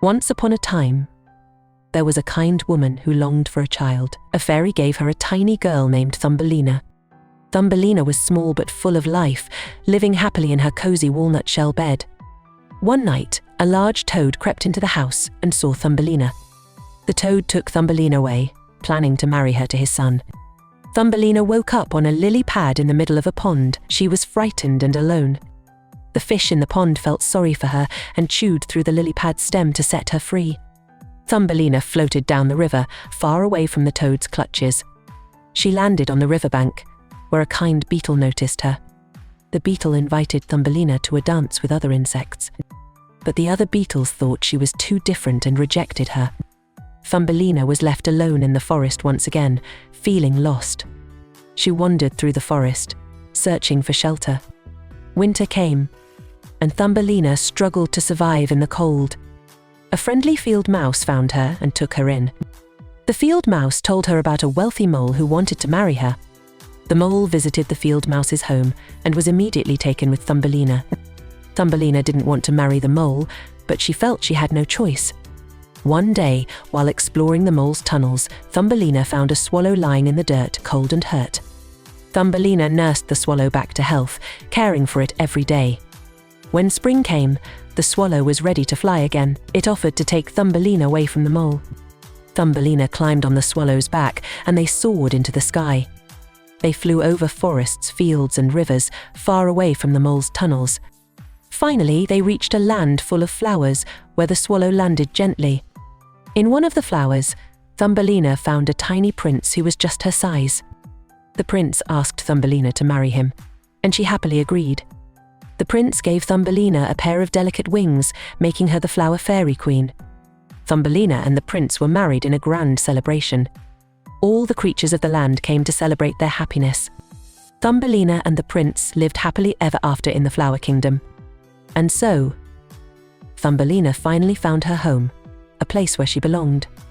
Once upon a time, there was a kind woman who longed for a child. A fairy gave her a tiny girl named Thumbelina. Thumbelina was small but full of life, living happily in her cozy walnut shell bed. One night, a large toad crept into the house and saw Thumbelina. The toad took Thumbelina away, planning to marry her to his son. Thumbelina woke up on a lily pad in the middle of a pond. She was frightened and alone. The fish in the pond felt sorry for her and chewed through the lily pad stem to set her free. Thumbelina floated down the river, far away from the toad's clutches. She landed on the riverbank, where a kind beetle noticed her. The beetle invited Thumbelina to a dance with other insects, but the other beetles thought she was too different and rejected her. Thumbelina was left alone in the forest once again, feeling lost. She wandered through the forest, searching for shelter. Winter came, and Thumbelina struggled to survive in the cold. A friendly field mouse found her and took her in. The field mouse told her about a wealthy mole who wanted to marry her. The mole visited the field mouse's home and was immediately taken with Thumbelina. Thumbelina didn't want to marry the mole, but she felt she had no choice. One day, while exploring the mole's tunnels, Thumbelina found a swallow lying in the dirt, cold and hurt. Thumbelina nursed the swallow back to health, caring for it every day. When spring came, the swallow was ready to fly again. It offered to take Thumbelina away from the mole. Thumbelina climbed on the swallow's back and they soared into the sky. They flew over forests, fields and rivers, far away from the mole's tunnels. Finally, they reached a land full of flowers where the swallow landed gently. In one of the flowers, Thumbelina found a tiny prince who was just her size. The prince asked Thumbelina to marry him, and she happily agreed. The prince gave Thumbelina a pair of delicate wings, making her the flower fairy queen. Thumbelina and the prince were married in a grand celebration. All the creatures of the land came to celebrate their happiness. Thumbelina and the prince lived happily ever after in the flower kingdom. And so, Thumbelina finally found her home, a place where she belonged.